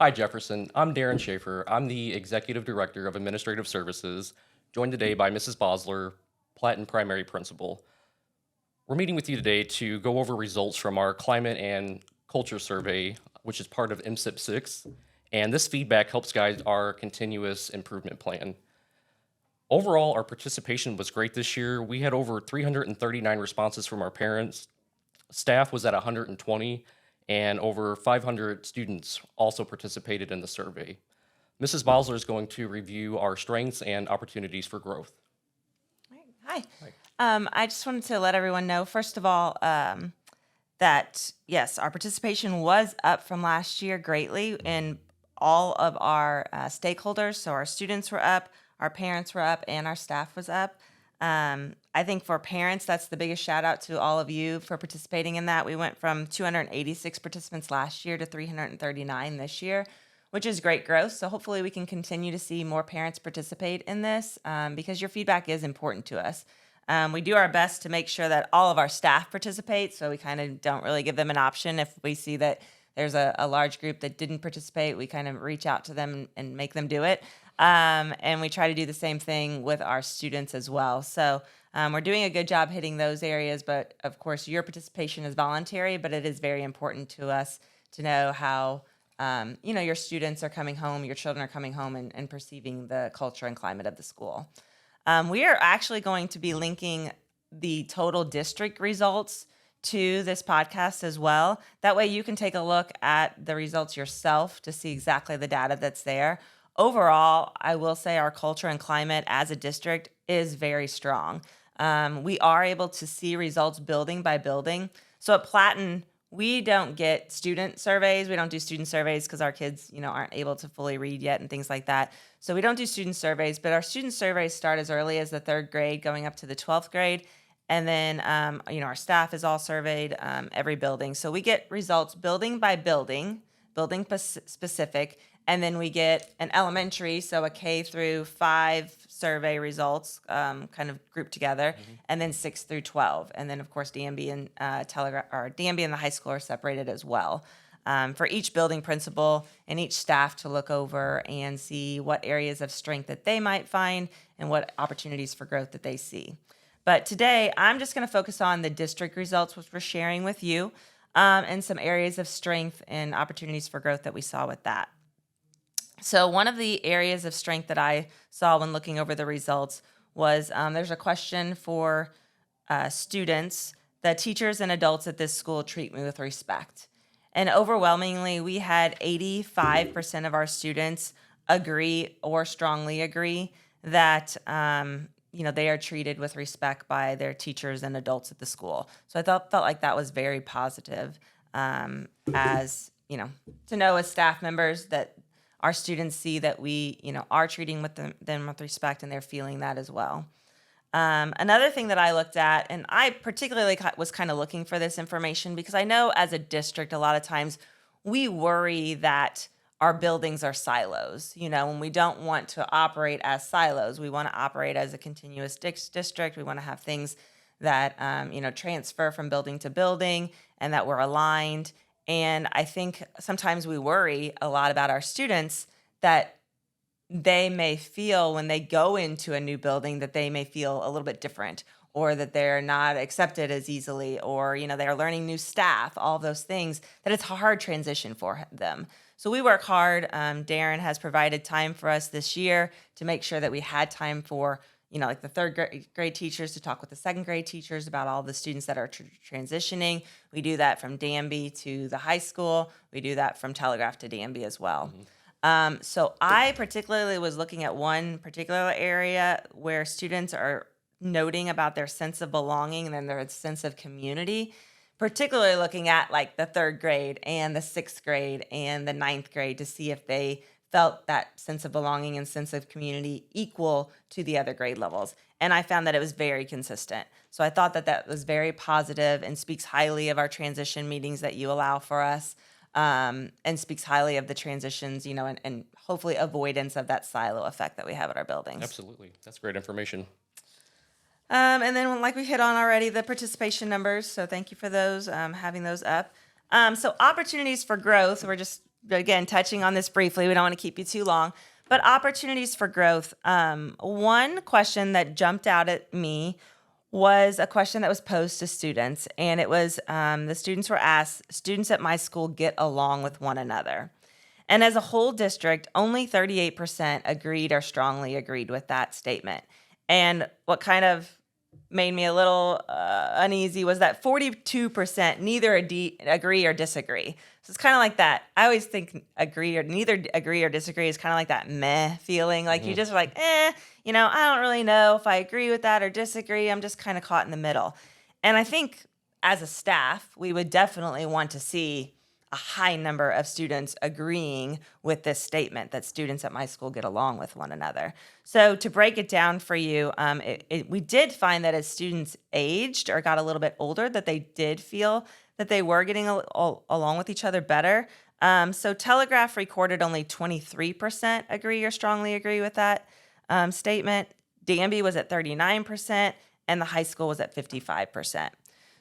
Hi, Jefferson. I'm Darren Schaefer. I'm the Executive Director of Administrative Services, joined today by Mrs. Bosler, Platten Primary Principal. We're meeting with you today to go over results from our Climate and Culture Survey, which is part of MSIP 6, and this feedback helps guide our continuous improvement plan. Overall, our participation was great this year. We had over 339 responses from our parents. Staff was at 120, and over 500 students also participated in the survey. Mrs. Bosler is going to review our strengths and opportunities for growth. Hi. Hi. I just wanted to let everyone know, first of all, that yes, our participation was up from last year greatly in all of our stakeholders. So our students were up, our parents were up, and our staff was up. I think for parents, that's the biggest shout out to all of you for participating in that. We went from 286 participants last year to 339 this year, which is great growth. So hopefully we can continue to see more parents participate in this because your feedback is important to us. We do our best to make sure that all of our staff participate, so we kind of don't really give them an option. If we see that there's a large group that didn't participate, we kind of reach out to them and make them do it. And we try to do the same thing with our students as well. So we're doing a good job hitting those areas, but of course your participation is voluntary, but it is very important to us to know how your students are coming home, your children are coming home and perceiving the culture and climate of the school. We are actually going to be linking the total district results to this podcast as well. That way you can take a look at the results yourself to see exactly the data that's there. Overall, I will say our culture and climate as a district is very strong. We are able to see results building by building. So at Platten, we don't get student surveys. We don't do student surveys because our kids, aren't able to fully read yet and things like that. So we don't do student surveys, but our student surveys start as early as the 3rd grade going up to the 12th grade. And then, our staff is all surveyed, every building. So we get results building by building, building specific. And then we get an elementary, so a K through 5 survey results kind of grouped together, and then 6 through 12. And then, of course, DMB and Telegraph, or DMB and the high school are separated as well. For each building principal and each staff to look over and see what areas of strength that they might find and what opportunities for growth that they see. But today, I'm just going to focus on the district results, which we're sharing with you, and some areas of strength and opportunities for growth that we saw with that. So one of the areas of strength that I saw when looking over the results was there's a question for students: the teachers and adults at this school treat me with respect. And overwhelmingly, we had 85% of our students agree or strongly agree that they are treated with respect by their teachers and adults at the school. So I felt like that was very positive, as to know as staff members that our students see that we, are treating them with respect, and they're feeling that as well. Another thing that I looked at, and I particularly was kind of looking for this information because I know as a district, a lot of times we worry that our buildings are silos, and we don't want to operate as silos. We want to operate as a continuous district. We want to have things that, transfer from building to building and that we're aligned. And I think sometimes we worry a lot about our students that they may feel when they go into a new building that they may feel a little bit different, or that they're not accepted as easily, or, they're learning new staff, all those things, that it's a hard transition for them. So we work hard. Darren has provided time for us this year to make sure that we had time for like the 3rd grade teachers to talk with the 2nd grade teachers about all the students that are transitioning. We do that from DMB to the high school. We do that from Telegraph to DMB as well. So I particularly was looking at one particular area where students are noting about their sense of belonging and then their sense of community, particularly looking at like the 3rd grade and the 6th grade and the 9th grade to see if they felt that sense of belonging and sense of community equal to the other grade levels. And I found that it was very consistent. So I thought that that was very positive and speaks highly of our transition meetings that you allow for us, and speaks highly of the transitions, and hopefully avoidance of that silo effect that we have at our buildings. Absolutely. That's great information. And then, like we hit on already, the participation numbers. So thank you for those, having those up. So opportunities for growth, we're just again, touching on this briefly, we don't want to keep you too long, but opportunities for growth. One question that jumped out at me was a question that was posed to students, and it was the students were asked, students at my school get along with one another. And as a whole district, only 38% agreed or strongly agreed with that statement. And what kind of made me a little uneasy was that 42% neither agree or disagree. So it's kind of like that. I always think neither agree or disagree is kind of like that meh feeling. Like you just are like, I don't really know if I agree with that or disagree. I'm just kind of caught in the middle. And I think as a staff, we would definitely want to see a high number of students agreeing with this statement that students at my school get along with one another. So to break it down for you, we did find that as students aged or got a little bit older, that they did feel that they were getting along with each other better. So Telegraph recorded only 23% agree or strongly agree with that statement. Danby was at 39%, and the high school was at 55%.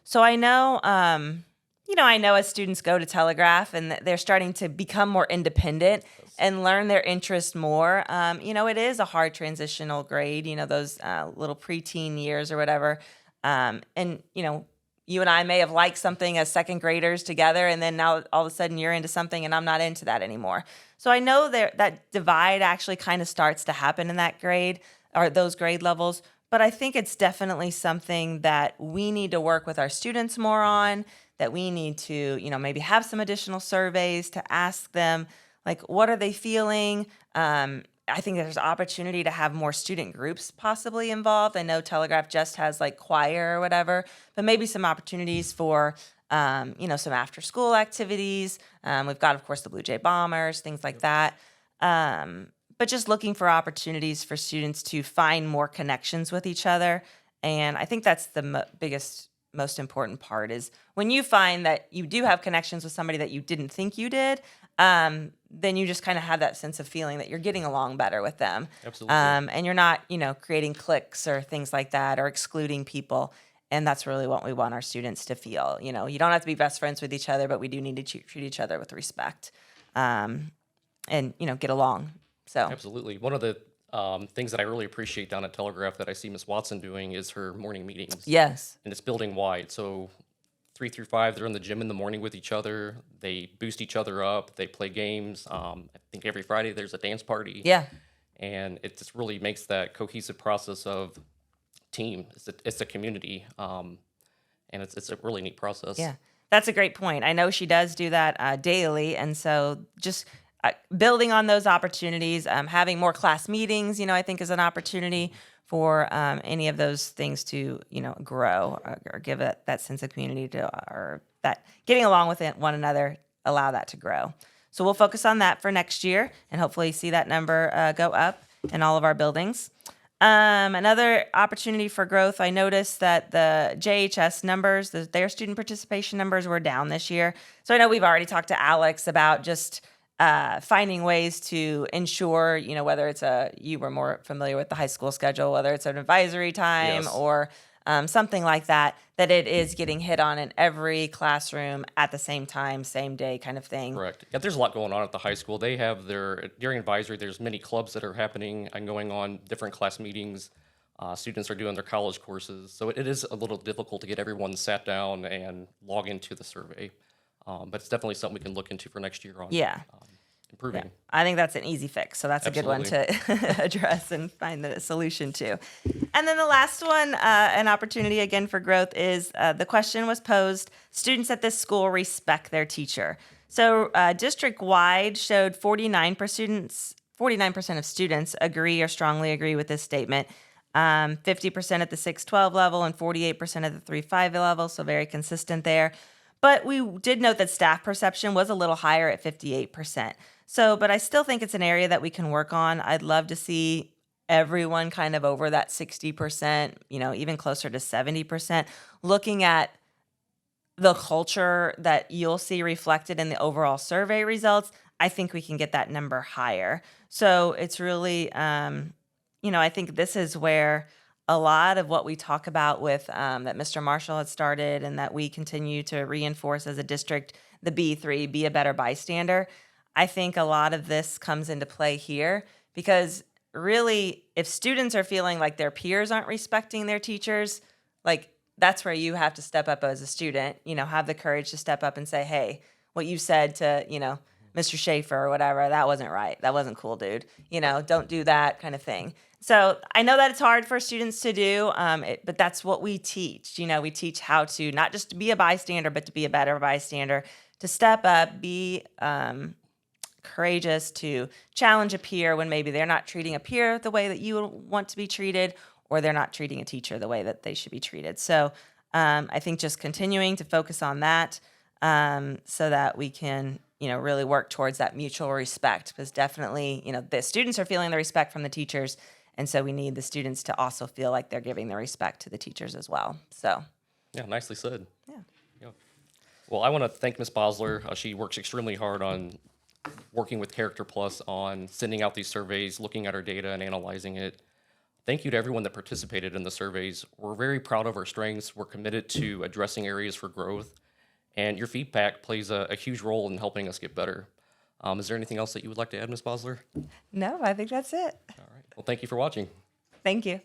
So I know, I know as students go to Telegraph and they're starting to become more independent and learn their interests more. It is a hard transitional grade, those little preteen years or whatever. You and I may have liked something as second graders together, and then now all of a sudden you're into something and I'm not into that anymore. So I know that divide actually kind of starts to happen in that grade or those grade levels. But I think it's definitely something that we need to work with our students more on, that we need to, maybe have some additional surveys to ask them, like, what are they feeling? I think there's opportunity to have more student groups possibly involved. I know Telegraph just has like choir or whatever, but maybe some opportunities for, some after school activities. We've got, of course, the Blue Jay Bombers, things like that. But just looking for opportunities for students to find more connections with each other. And I think that's the biggest, most important part is when you find that you do have connections with somebody that you didn't think you did, then you just kind of have that sense of feeling that you're getting along better with them. Absolutely. And you're not, creating cliques or things like that or excluding people. And that's really what we want our students to feel. You don't have to be best friends with each other, but we do need to treat each other with respect and, get along. So Absolutely. One of the things that I really appreciate down at Telegraph that I see Miss Watson doing is her morning meetings. Yes. And it's building wide. So 3 through 5, they're in the gym in the morning with each other. They boost each other up. They play games. I think every Friday there's a dance party. Yeah. And it just really makes that cohesive process of team. It's a community. And it's a really neat process. Yeah. That's a great point. I know she does do that daily. And so just building on those opportunities, having more class meetings, I think is an opportunity for any of those things to, grow or give it that sense of community or that getting along with one another, allow that to grow. So we'll focus on that for next year and hopefully see that number go up in all of our buildings. Another opportunity for growth, I noticed that the JHS numbers, their student participation numbers were down this year. So I know we've already talked to Alex about just finding ways to ensure, whether it's you were more familiar with the high school schedule, whether it's an advisory time Yes. or something like that it is getting hit on in every classroom at the same time, same day kind of thing. Correct. Yeah, there's a lot going on at the high school. They have during advisory, there's many clubs that are happening and going on, different class meetings. Students are doing their college courses. So it is a little difficult to get everyone sat down and log into the survey. But it's definitely something we can look into for next year on improving. Yeah. I think that's an easy fix. So that's Absolutely. a good one to address and find the solution to. And then the last one, an opportunity again for growth is the question was posed, students at this school respect their teacher. So district-wide showed 49% of students agree or strongly agree with this statement. 50% at the 6-12 level and 48% at the 3-5 level, so very consistent there. But we did note that staff perception was a little higher at 58%. So, but I still think it's an area that we can work on. I'd love to see everyone kind of over that 60%, even closer to 70%, looking at the culture that you'll see reflected in the overall survey results. I think we can get that number higher. So it's really, I think this is where a lot of what we talk about with that Mr. Marshall had started and that we continue to reinforce as a district, the B3, be a better bystander. I think a lot of this comes into play here because really, if students are feeling like their peers aren't respecting their teachers, like that's where you have to step up as a student, have the courage to step up and say, hey, what you said to, Mr. Schaefer or whatever, that wasn't right. That wasn't cool, dude. Don't do that kind of thing. So I know that it's hard for students to do, but that's what we teach. We teach how to not just to be a bystander, but to be a better bystander, to step up, be courageous, to challenge a peer when maybe they're not treating a peer the way that you want to be treated, or they're not treating a teacher the way that they should be treated. So I think just continuing to focus on that so that we can, really work towards that mutual respect, because definitely, the students are feeling the respect from the teachers. And so we need the students to also feel like they're giving the respect to the teachers as well. So, Yeah, nicely said. yeah. Yeah. Well, I want to thank Ms. Bosler. She works extremely hard on working with Character Plus on sending out these surveys, looking at our data and analyzing it. Thank you to everyone that participated in the surveys. We're very proud of our strengths. We're committed to addressing areas for growth, and your feedback plays a huge role in helping us get better. Is there anything else that you would like to add, Ms. Bosler? No, I think that's it. All right. Well, thank you for watching. Thank you.